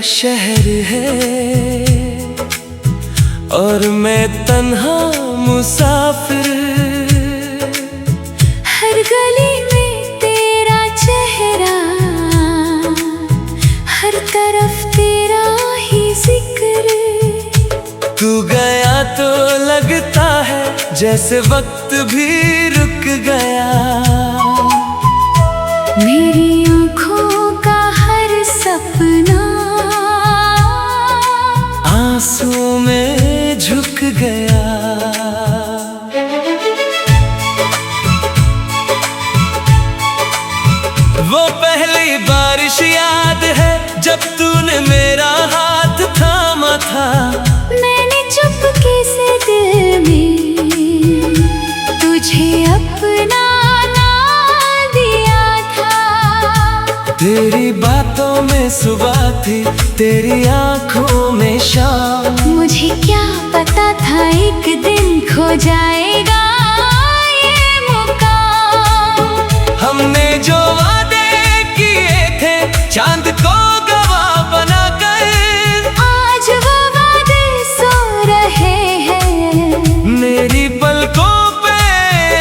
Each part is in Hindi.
शहर है और मैं तन्हा मुसाफिर। हर गली में तेरा चेहरा, हर तरफ तेरा ही जिक्र। तू गया तो लगता है जैसे वक्त भी रुक गया। मेरी आँखों का हर सपना आंसू में झुक गया। वो पहली बारिश याद है जब तूने मेरा हाथ थामा था। मैंने चुपके से दिल में तुझे अपना नाम दिया था। तेरी बातों में सुबह थी, तेरी आंखों में शाम। मुझे क्या पता था एक दिन खो जाएगा ये मुकाम। हमने जो वादे किए थे चांद को गवाह बनाकर, आज वो वादे सो रहे हैं मेरी पलकों पे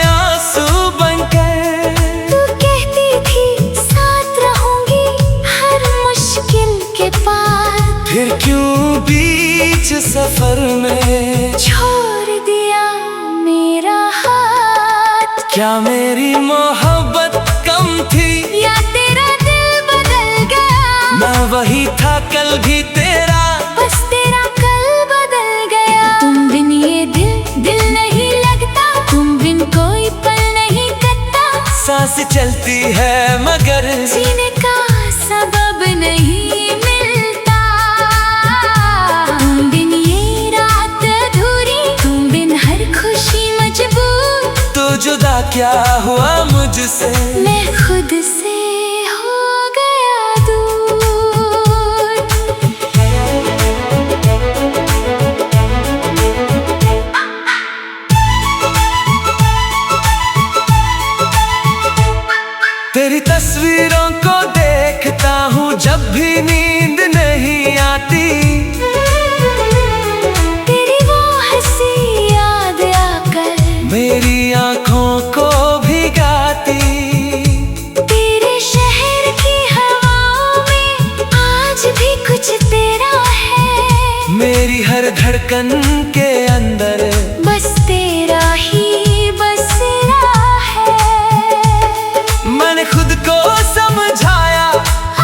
आंसू बनकर। तू कहती थी साथ रहूंगी हर मुश्किल के पार, फिर क्यों बीच सफर में छोड़ दिया मेरा हाथ। क्या मेरी मोहब्बत कम थी या तेरा दिल बदल गया? मैं वही था कल भी तेरा, बस तेरा कल बदल गया। तुम बिन ये दिल नहीं लगता, तुम बिन कोई पल नहीं कटता। सांस चलती है मगर जीने का सबब नहीं मिलता। तुम बिन ये रात अधूरी, तुम बिन हर खुशी मजबूर। तो जुदा क्या हुआ मुझसे, मैं खुद से हो गया दूर। तेरी तस्वीरों को देखता हूँ जब भी नींद नहीं आती। तेरी वो हंसी याद आकर मेरी आंखों को भिगाती। तेरे शहर की हवाओं में आज भी कुछ तेरा है। मेरी हर धड़कन के अंदर बस तेरा ही बसेरा है। मैंने खुद को समझाया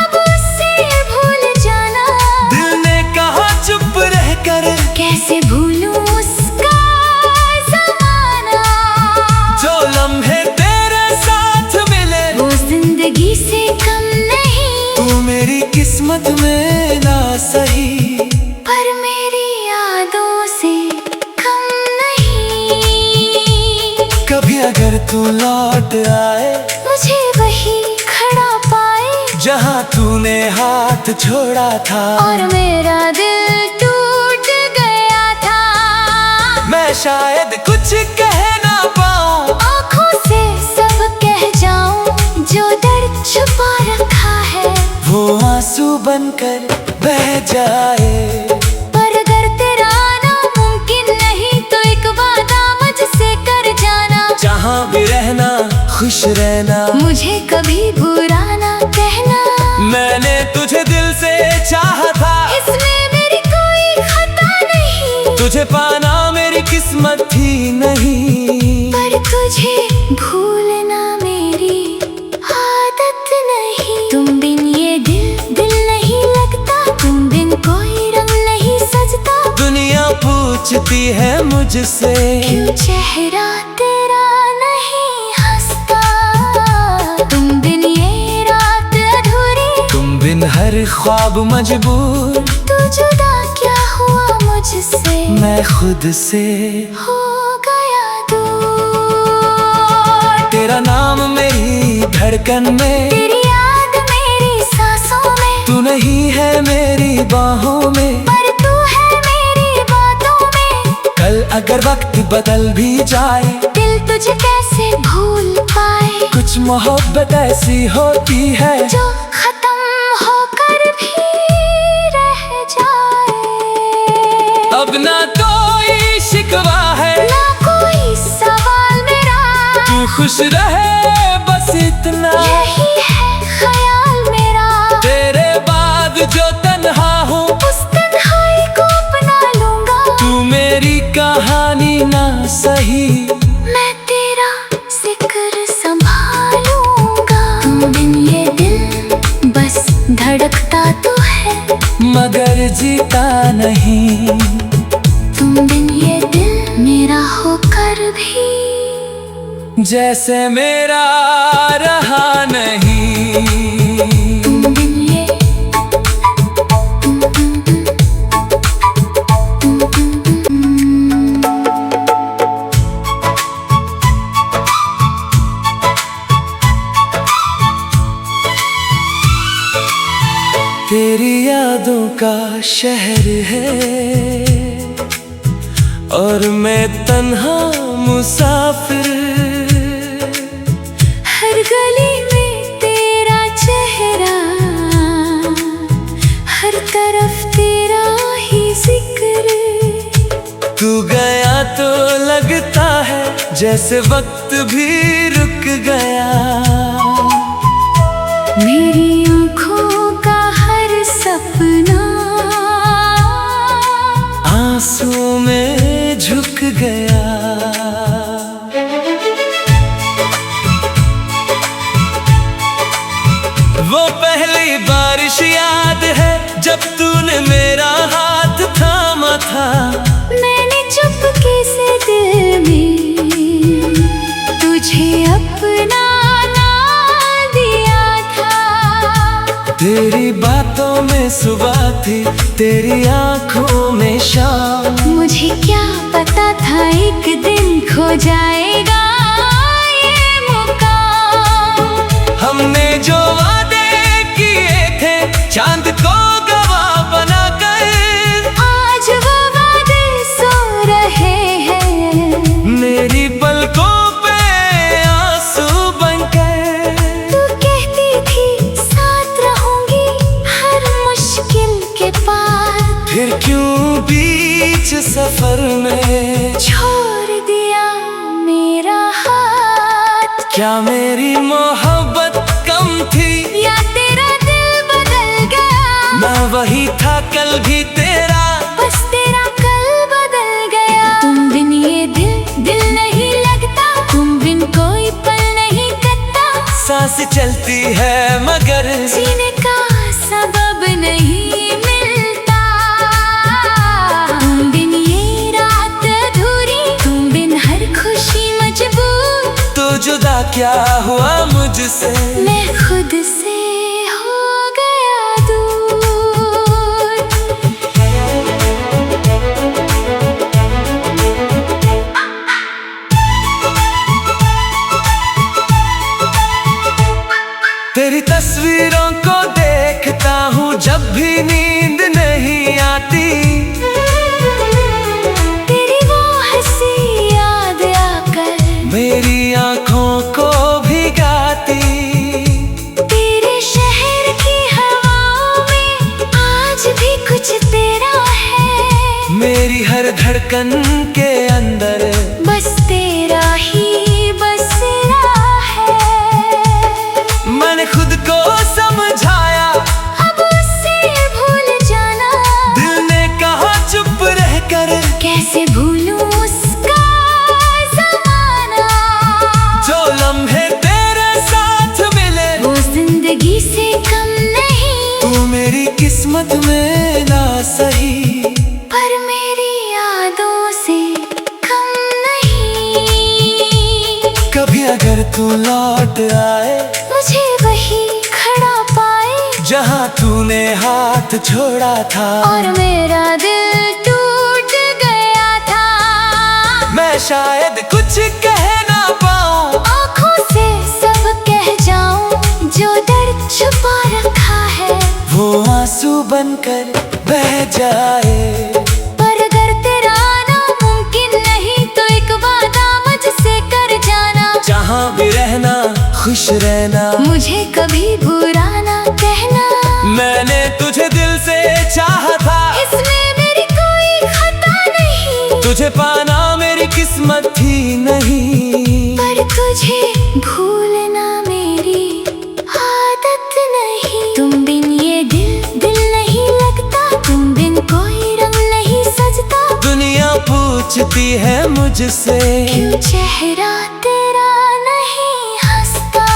अब उससे भूल जाना। दिल ने कहा चुप रहकर, कैसे भूलूं उसका ज़माना। जो लम्हे तेरे साथ मिले वो जिंदगी से कम नहीं। तू मेरी किस्मत में ना सही, पर मेरी यादों से कम नहीं। कभी अगर तू लौट आए मुझे वही खड़ा पाए जहाँ तूने हाथ छोड़ा था। और मेरा दिल टूट गया था। मैं शायद कुछ कह ना पाऊँ, आँखों से सब कह जाऊं जो दर्द छुपा रखा है। वो आंसू बनकर बह जाए। पर अगर तेरा आना मुमकिन नहीं तो एक वादा मुझसे कर जाना। जहाँ भी रहना खुश रहना, मुझे कभी बुरा ना कहना। मैंने तुझे दिल से चाहा था, इसमें मेरी कोई खता नहीं। तुझे पाना मेरी किस्मत थी नहीं। पर तुझे भूलना मेरी आदत नहीं। तुम बिन ये दिल नहीं लगता, तुम बिन कोई रंग नहीं सजता। दुनिया पूछती है मुझसे क्यों चेहरा तेरा नहीं हंसता। तुम बिन ये रात अधूरी, तुम बिन हर ख्वाब मजबूर। तू जुदा क्या हुआ मुझसे, मैं खुद से हो गया दूर। तेरा नाम मेरी धड़कन में, तेरी याद मेरी सांसों में। तू नहीं है मेरी बाहों में, पर तू है मेरी बातों में। कल अगर वक्त बदल भी जाए दिल तुझे कैसे भूल पाए। कुछ मोहब्बत ऐसी होती है जो खत्म होकर भी रह अब ना कोई शिकवा है, ना कोई सवाल मेरा। तू खुश रहे बस इतना, यही है ख्याल मेरा। तेरे बाद जो तन्हा हूँ उस तन्हाई को अपना लूंगा। तू मेरी कहानी ना सही, मैं तेरा जिक्र संभालूंगा। तुम बिन ये दिल बस धड़कता तो है, मगर जीता नहीं। तुम बिन ये दिल मेरा होकर भी जैसे मेरा रहा नहीं। तुम बिन ये तेरी यादों का शहर है और मैं तन्हा मुसाफिर। हर गली में तेरा चेहरा, हर तरफ तेरा ही जिक्र। तू गया तो लगता है जैसे वक्त भी रुक गया। मेरी आँखों का हर सपना आंसू में झुक गया। वो पहली बारिश याद है जब तूने मेरा हाथ थामा था। मैंने चुपके से दिल में तुझे अपना नाम दिया था। तेरी बातों में सुबह थी, तेरी आंखों में शाम। मुझे क्या पता था एक दिन खो जाएगा ये मुकाम। हमने जो वादे किए थे चांद को गवाह बनाकर, आज वो वादे सो रहे हैं मेरी पलकों पे आंसू बनकर। तू कहती थी साथ रहूंगी हर मुश्किल के पार, फिर क्यों बीच सफर में छोड़ दिया मेरा हाथ। क्या मेरी मोहब्बत कम थी या तेरा दिल बदल गया। मैं वही था कल भी तेरा, बस तेरा कल बदल गया। तुम बिन ये दिल नहीं लगता, तुम बिन कोई पल नहीं कटता। सांस चलती है मगर जीने का सबब नहीं मिलता। तुम बिन ये रात अधूरी, तुम बिन हर खुशी मजबूर। तो जुदा क्या हुआ मुझसे, मैं खुद से हो गया दूर। तेरी तस्वीरों को देखता हूँ जब भी नींद नहीं आती। तेरी वो हंसी याद आकर मेरी आंखों को भिगाती। तेरे शहर की हवाओं में आज भी कुछ तेरा है। मेरी हर धड़कन के अंदर बस तेरा ही बसरा है। मैंने खुद को समझाया अब उससे भूल जाना। दिल ने कहा चुप रहकर, कैसे भूलूं उसका ज़माना। जो लम्हे तेरे साथ मिले वो जिंदगी से कम नहीं, तू मेरी किस्मत में ना सही, पर मेरी यादों से कम नहीं। कभी अगर तू लौट आए मुझे वही खड़ा पाए जहाँ तूने हाथ छोड़ा था। और मेरा दिल टूट गया था। मैं शायद कुछ कह ना पाऊँ, आँखों से सब कह जाऊं जो दर्द छुपा रखा है। वो आंसू बनकर बह जाए। पर अगर तेरा आना मुमकिन नहीं तो एक वादा मुझसे कर जाना। जहाँ भी रहना खुश रहना, मुझे कभी बुरा ना कहना। मैंने तुझे दिल से चाहा था, इसमें मेरी कोई खता तुझे पाना मेरी किस्मत थी नहीं, पर तुझे भूलना मेरी आदत नहीं। तुम बिन ये दिल नहीं लगता, तुम बिन कोई रंग नहीं सजता। दुनिया पूछती है मुझसे क्यों चेहरा तेरा नहीं हंसता।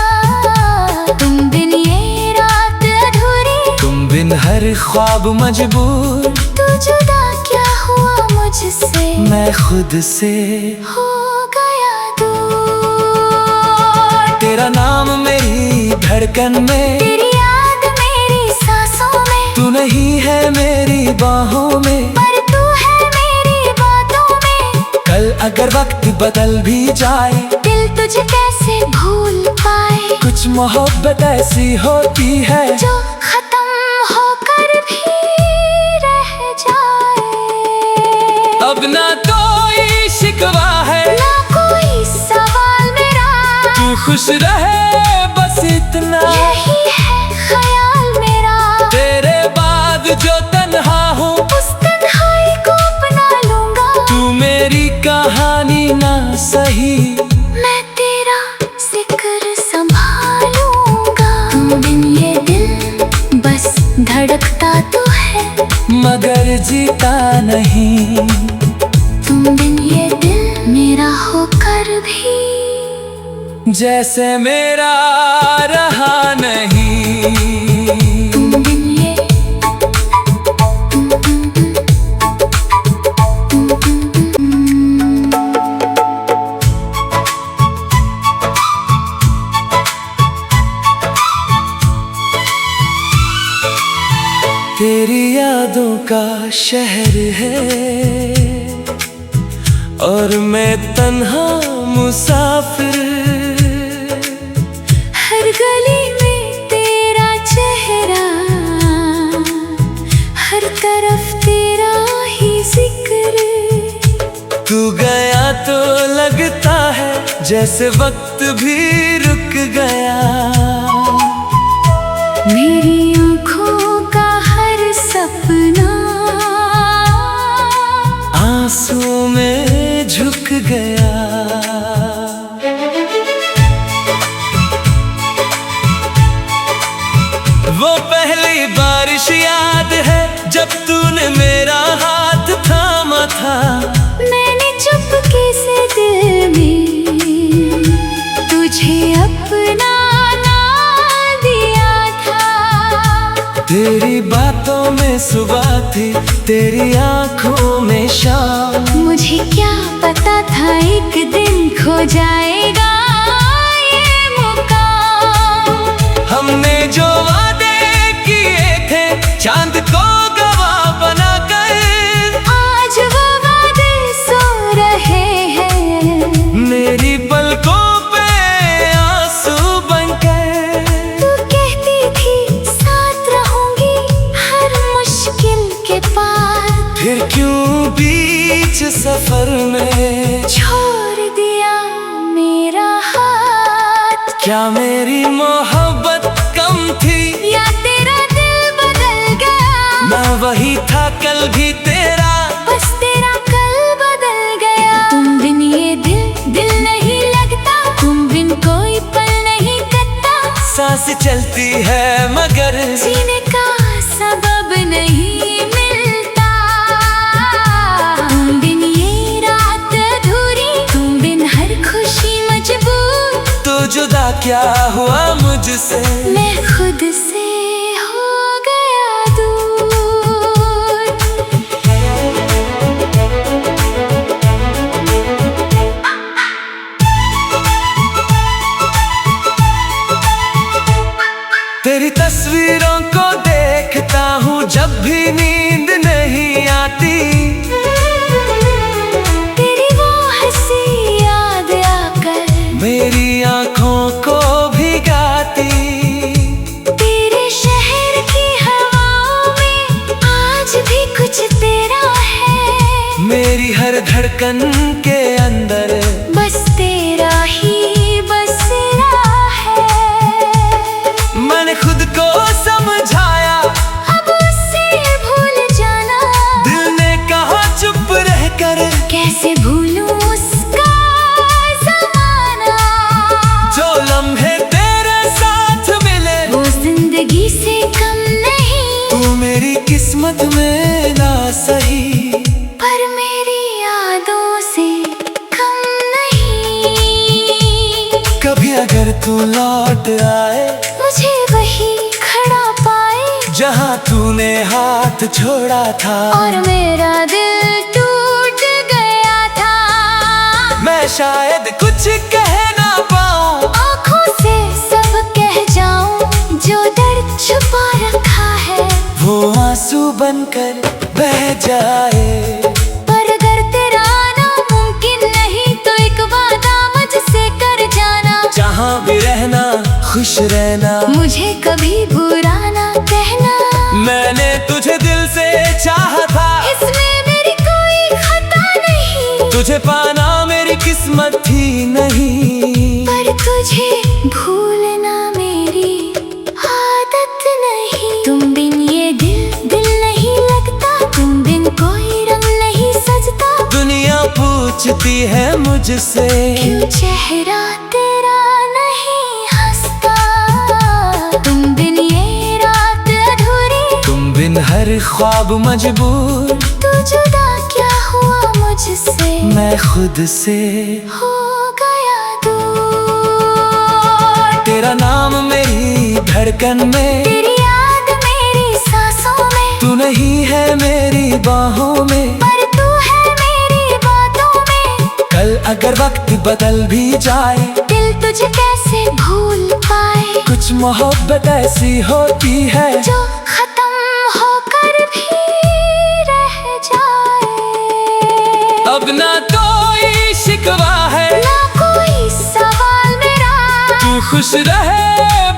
तुम बिन ये रात अधूरी, तुम बिन हर ख्वाब मजबूर। तू जुदा क्या हुआ मुझसे, मैं खुद से हो गया दूर। तेरा नाम मेरी धड़कन में, तेरी याद मेरी सांसों में। तू नहीं है मेरी बाहों में, पर तू है मेरी बातों में। कल अगर वक्त बदल भी जाए, दिल तुझे कैसे भूल पाए। कुछ मोहब्बत ऐसी होती है जो खत्म होकर भी रह जाए। अब ना कोई शिकवा है, ना कोई सवाल मेरा। तू खुश रहे बस इतना, यही है ख्याल मेरा। तेरे बाद जो तन्हा हूँ, उस तन्हाई को अपना लूंगा। तू मेरी कहानी ना सही, मैं तेरा जिक्र संभालूंगा। तुम बिन ये दिल बस धड़कता तो है, मगर जीता नहीं। तुम बिन ये दिल मेरा होकर भी जैसे मेरा रहा नहीं। तुम बिन ये तेरी यादों का शहर है और मैं तन्हा मुसाफिर। हर गली में तेरा चेहरा, हर तरफ तेरा ही जिक्र। तू गया तो लगता है जैसे वक्त भी रुक गया। मेरी आँखों का हर सपना आंसू में झुक गया। वो पहली बारिश याद है जब तूने मेरा हाथ थामा था। मैंने चुपके से दिल में तुझे अपना नाम दिया था। तेरी बातों में सुबह थी, तेरी आंखों में शाम। मुझे क्या पता था एक दिन खो जाएगा ये मुकाम। हमने जो वादे किए थे चांद को गवाह बनाकर, आज वो वादे सो रहे हैं मेरी पलकों पे आंसू बनकर। तू कहती थी साथ रहूंगी हर मुश्किल के पार। फिर क्यों बीच सफर में छोड़ दिया मेरा हाथ। क्या मेरी मोहब्बत कम थी या तेरा दिल बदल गया। मैं वही था कल भी तेरा, बस तेरा कल बदल गया। तुम बिन ये दिल नहीं लगता, तुम बिन कोई पल नहीं कटता। सांस चलती है मगर जीने का सबब नहीं मिलता। तुम बिन ये रात अधूरी, तुम बिन हर खुशी मजबूर। तो जुदा क्या हुआ मुझसे, मैं खुद से हो गया दूर। तेरी तस्वीरों को देखता हूँ जब भी नींद नहीं आती। तेरी वो हंसी याद आकर मेरी आंखों को भिगाती। तेरे शहर की हवाओं में आज भी कुछ तेरा है। मेरी हर धड़कन के अंदर बस तेरा ही बसरा है। मैंने खुद को समझाया, अब उससे भूल जाना। दिल ने कहा चुप रहकर कैसे भूलूं उसका ज़माना, जो लम्हे तेरे साथ मिले वो जिंदगी से कम नहीं। तू मेरी किस्मत में ना सही, पर मेरी यादों से कम नहीं। कभी अगर तू लौट आए, मुझे वही खड़ा पाए जहाँ तूने हाथ छोड़ा था, और मेरा दिल टूट गया था। मैं शायद कुछ कह ना पाऊँ, आँखों से सब कह जाऊं, जो दर्द छुपा रखा है वो आंसू बनकर बह जाए। पर अगर तेरा आना मुमकिन नहीं, तो एक वादा मुझसे कर जाना, जहाँ भी रहना खुश रहना, मुझे कभी बुरा ना कहना। मैंने तुझे दिल से चाहा था, इसमें मेरी कोई खता नहीं, तुझे पाना मेरी किस्मत थी नहीं। पर तुझे भूलना मेरी आदत नहीं। तुम बिन ये दिल नहीं लगता, तुम बिन कोई रंग नहीं सजता। दुनिया पूछती है मुझसे, क्यों चेहरा तेरा नहीं हंसता। तुम बिन ये रात अधूरी, तुम बिन हर ख्वाब मजबूर, तू जुदा क्या हुआ मुझसे, मैं खुद से हो गया दूर। तेरा नाम मेरी धड़कन में, तेरी याद मेरी सांसों में, तू नहीं है मेरी बाहों में, पर तू है मेरी बातों में। कल अगर वक्त बदल भी जाए, दिल तुझे कैसे भूल पाए। कुछ मोहब्बत ऐसी होती है जो खत्म होकर भी रह जाए। अब ना कोई शिकवा है, ना कोई सवाल मेरा, तू खुश रहे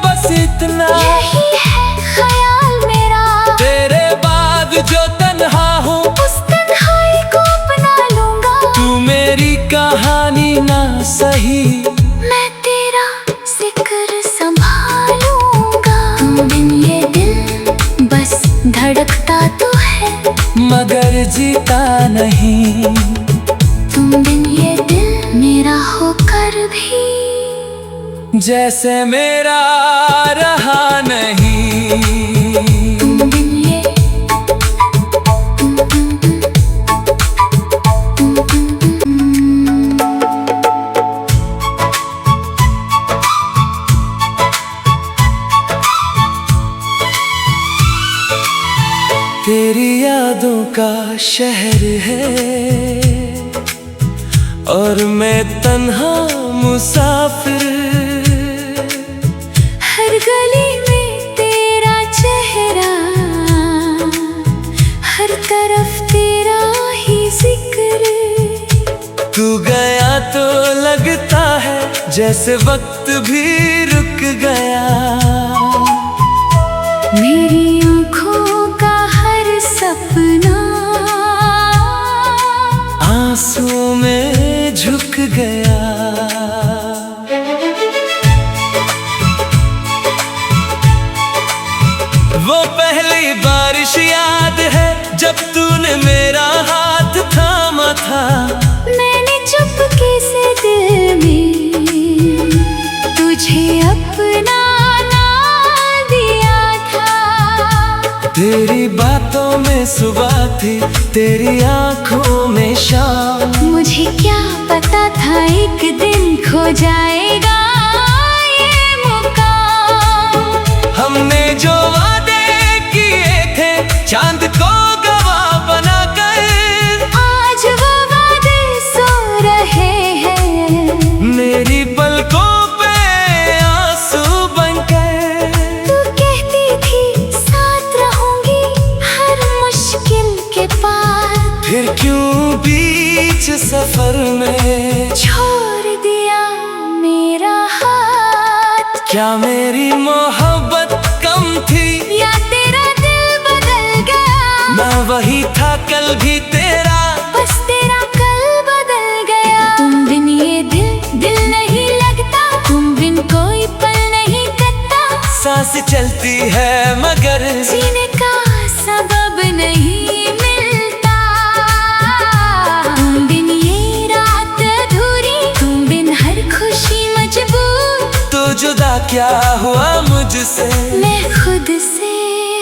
बस इतना, यही है ख्याल मेरा। तेरे बाद जो तन्हा हूँ, उस तन्हाई को अपना लूंगा, तू मेरी कहानी ना सही, मैं तेरा जिक्र संभालूंगा। तुम बिन ये दिल बस धड़कता तो है, मगर जीता नहीं। तुम बिन ये दिल मेरा होकर भी जैसे मेरा रहा नहीं। तुम बिन ये तेरी यादों का शहर है और मैं तन्हा मुसाफिर, हर गली में तेरा चेहरा, हर तरफ तेरा ही जिक्र। तू गया तो लगता है जैसे वक्त भी रुक गया, मेरी आँखों का हर सपना आंसू में झुक गया। वो पहली बारिश याद है जब तूने मेरा हाथ थामा था, मैंने चुपके से दिल में तुझे अपना नाम दिया था। तेरी बातों में सुबह थी, तेरी आंखों में शाम, मुझे क्या पता था एक दिन खो जाएगा ये मुकाम। हमने जो वादे किए थे चांद को गवाह बनाकर, आज वो वादे सो रहे हैं मेरी पलकों पे आंसू बनकर। तू कहती थी साथ रहूंगी हर मुश्किल के पार, फिर क्यों बीच सफर में छोड़ दिया मेरा हाथ। क्या मेरी मोहब्बत कम थी या तेरा दिल बदल गया, मैं वही था कल भी तेरा, बस तेरा कल बदल गया। तुम बिन ये दिल नहीं लगता, तुम बिन कोई पल नहीं कटता। सांस चलती है मगर जीने का सबब नहीं मिलता। तुम बिन क्या हुआ मुझसे, मैं खुद से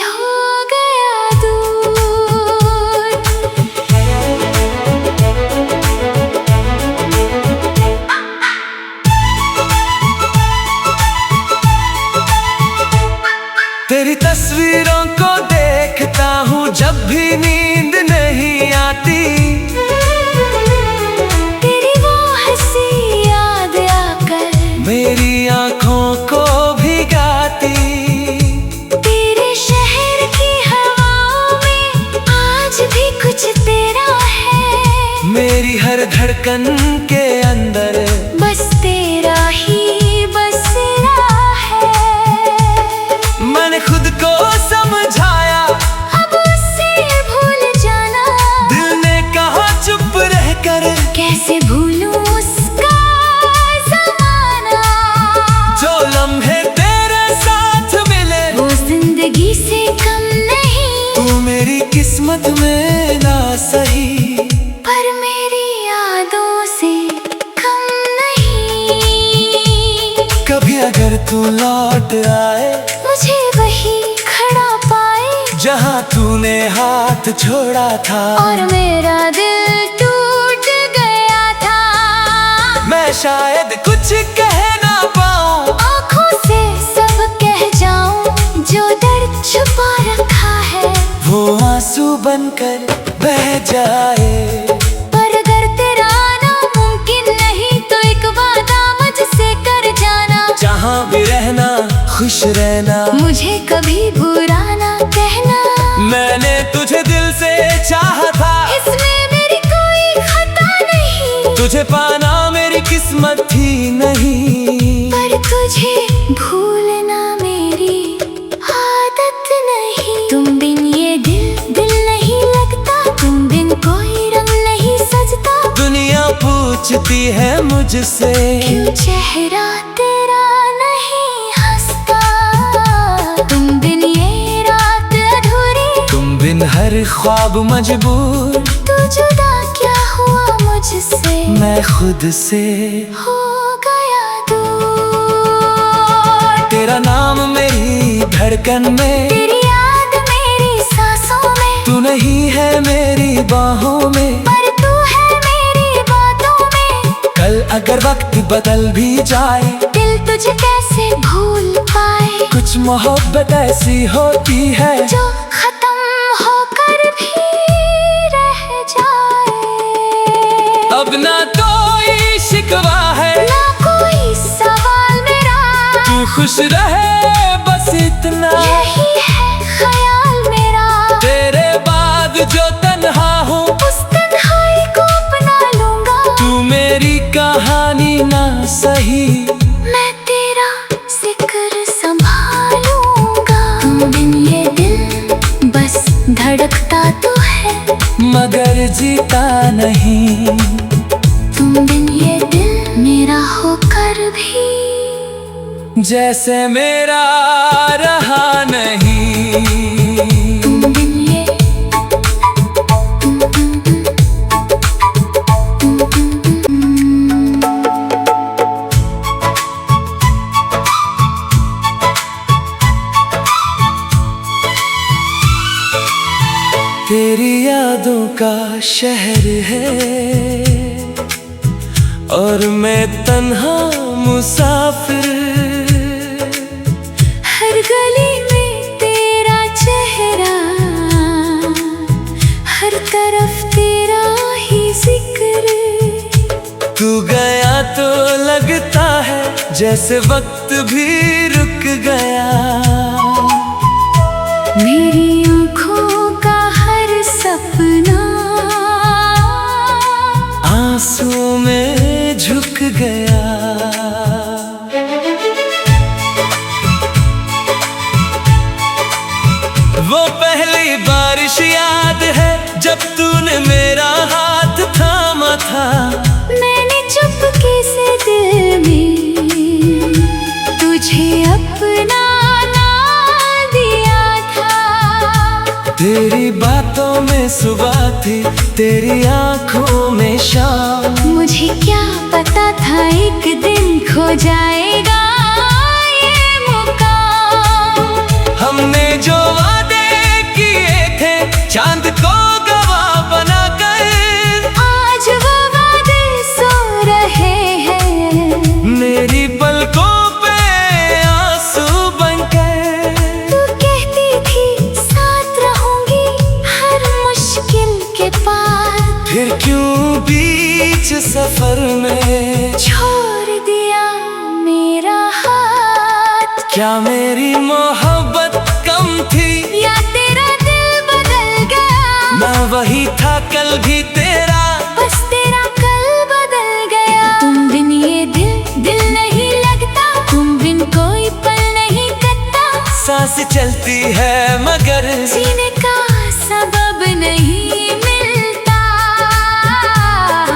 हो गया दूर। तेरी तस्वीरों को देखता हूँ जब भी नींद नहीं आती, तेरी वो हंसी याद आकर मेरी आँखों को भिगाती। तेरे शहर की हवाओं में आज भी कुछ तेरा है, मेरी हर धड़कन के अंदर बस तेरा ही बसरा है। मैंने खुद को समझाया अब उससे भूल जाना, दिल ने कहा चुप रहकर कैसे भूलूं उसका ज़माना। जो लम्हे तेरे साथ मिले वो जिंदगी से कम नहीं, तू मेरी किस्मत में ना सही, पर मेरी यादों से कम नहीं। कभी अगर तू लौट आए मुझे वही खड़ा पाए जहाँ तूने हाथ छोड़ा था, और मेरा दिल टूट गया था। मैं शायद कुछ कह ना पाऊँ, आँखों से सब कह जाऊं जो दर्द छुपा रखा है, वो आंसू बनकर बह जाए। पर अगर तेरा आना मुमकिन नहीं तो एक वादा मुझसे कर जाना, जहाँ भी रहना खुश रहना, मुझे कभी बुरा ना कहना। मैंने तुझे दिल से चाहा था, इसमें मेरी कोई खता नहीं, तुझे पाना मेरी किस्मत थी नहीं, पर तुझे भूलना मेरी आदत नहीं। तुम बिन ये दिल नहीं लगता, तुम बिन कोई रंग नहीं सजता। दुनिया पूछती है मुझसे क्यों चेहरा तेरा नहीं हंसता, तुम बिन ये रात अधूरी, तुम बिन हर ख्वाब मजबूर, तू जुदा क्या हुआ मुझसे, मैं खुद से हो गया दूर। तेरा नाम मेरी धड़कन में, तेरी याद मेरी सांसों में, तू नहीं है मेरी बाहों में, पर तू है मेरी बातों में। कल अगर वक्त बदल भी जाए, दिल तुझे कैसे भूल पाए, कुछ मोहब्बत ऐसी होती है जो खत्म होकर भी रह जाए। अब ना कोई शिकवा है, ना कोई सवाल मेरा, तू खुश रहे बस इतना, यही है ख्याल मेरा। तेरे बाद जो तन्हा हूँ उस तन्हाई को अपना लूंगा, तू मेरी कहानी ना सही, मैं तेरा जिक्र संभालूंगा। तुम बिन ये दिल बस धड़कता तो है, मगर जीता नहीं, तुम बिन ये दिल मेरा होकर भी जैसे मेरा रहा नहीं। तुम बिन ये तेरी यादों का शहर है और मैं तन्हा मुसाफिर, हर गली में तेरा चेहरा, हर तरफ तेरा ही जिक्र। तू गया तो लगता है जैसे वक्त भी रुक गया, मेरी आँखों का हर सपना आंसू में झुक गया। वो पहली बारिश याद है जब तूने मेरा हाथ थामा था, मैंने चुपके से दिल में तुझे अपना नाम दिया था। तेरी बातों में सुबह थी, तेरी आंखों में शाम, मुझे क्या पता था एक दिन खो जाएगा ये बीच सफर में छोड़ दिया मेरा हाथ। क्या मेरी मोहब्बत कम थी या तेरा दिल बदल गया? मैं वही था कल भी तेरा, बस तेरा कल बदल गया। तुम बिन ये दिल नहीं लगता, तुम बिन कोई पल नहीं कटता। सांस चलती है मगर जीने का सबब नहीं मिलता।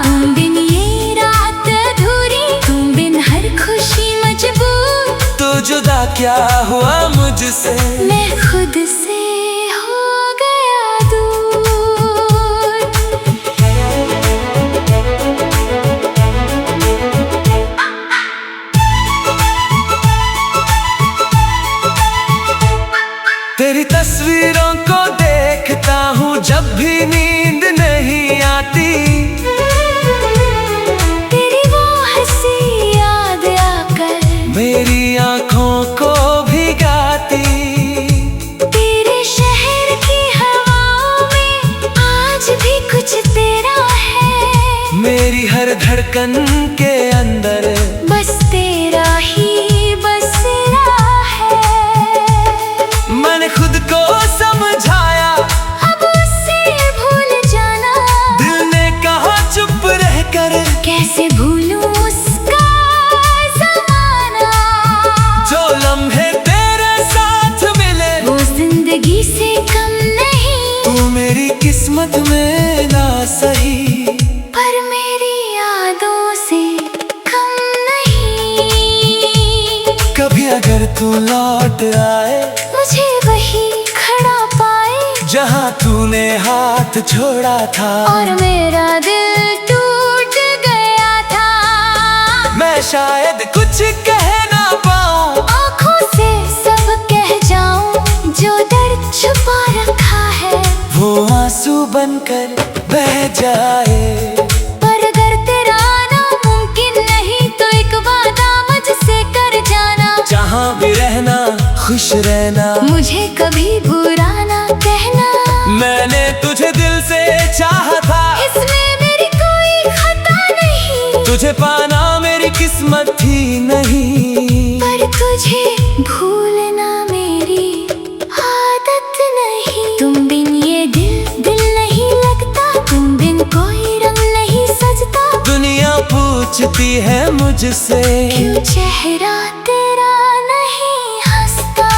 तुम बिन ये रात अधूरी, तुम बिन हर खुशी मजबूर। तो जुदा क्या हुआ मुझसे, मैं खुद से हो गया दूर। तेरी तस्वीरों को देखता हूँ जब भी नींद नहीं आती। तेरी वो हंसी याद आकर मेरी आँखों को भिगाती। तेरे शहर की हवाओं में आज भी कुछ तेरा है। मेरी हर धड़कन के अंदर बस तेरा ही बसरा है। मैंने खुद को समझाया अब उससे भूल जाना। दिल ने कहा चुप रहकर कैसे भूलूं उसका ज़माना। जो लम्हे तेरे साथ मिले वो जिंदगी से कम नहीं। तू मेरी किस्मत में ना सही, पर मेरी यादों से कम नहीं। कभी अगर तू लौट आए मुझे वही खड़ा पाए जहाँ तूने हाथ छोड़ा था। और मेरा दिल टूट गया था। मैं शायद कुछ कह ना पाऊँ, आँखों से सब कह जाऊं जो दर्द छुपा रखा है। वो आंसू बनकर बह जाए। पर अगर तेरा आना मुमकिन नहीं तो एक वादा मुझसे कर जाना। जहाँ भी रहना खुश रहना, मुझे कभी बुरा ना कहना। मैंने तुझे दिल से चाहा था, इसमें मेरी कोई खता नहीं। तुझे पाना मेरी किस्मत थी नहीं। पर तुझे भूलना मेरी आदत नहीं। तुम बिन ये दिल नहीं लगता, तुम बिन कोई रंग नहीं सजता। दुनिया पूछती है मुझसे क्यों चेहरा तेरा नहीं हंसता।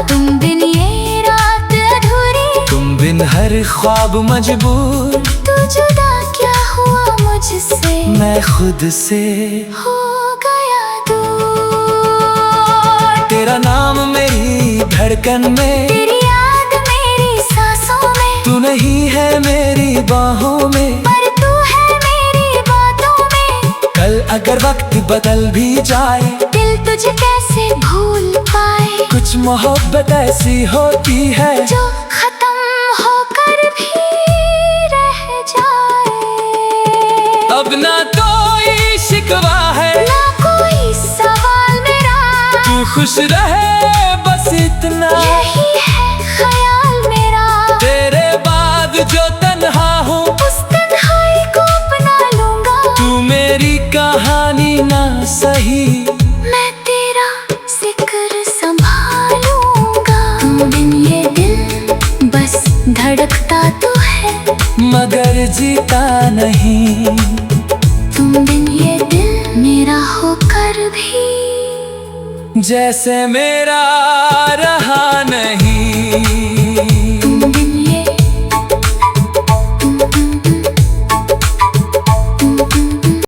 तुम बिन ये रात अधूरी, तुम बिन हर ख्वाब मजबूर। तू जुदा क्या हुआ मुझसे, मैं खुद से हो गया दूर। तेरा नाम मेरी धड़कन में, तेरी याद मेरी सांसों में। तू नहीं है मेरी बाहों में, पर तू है मेरी बातों में। कल अगर वक्त बदल भी जाए दिल तुझे कैसे भूल पाए। कुछ मोहब्बत ऐसी होती है जो खत्म होकर भी रह जाए। अब ना कोई शिकवा है ना कोई सवाल मेरा, तू खुश रहे बस इतना। यही है ख्याल मेरा। तेरे बाद जो तन्हा हूँ उस तन्हाई को अपना लूंगा। तू मेरी कहानी ना सही, मैं तेरा जिक्र संभालूंगा। तुम बिन ये दिल बस धड़कता तो है, मगर जीता नहीं। तुम बिन ये दिल मेरा होकर भी जैसे मेरा रहा नहीं।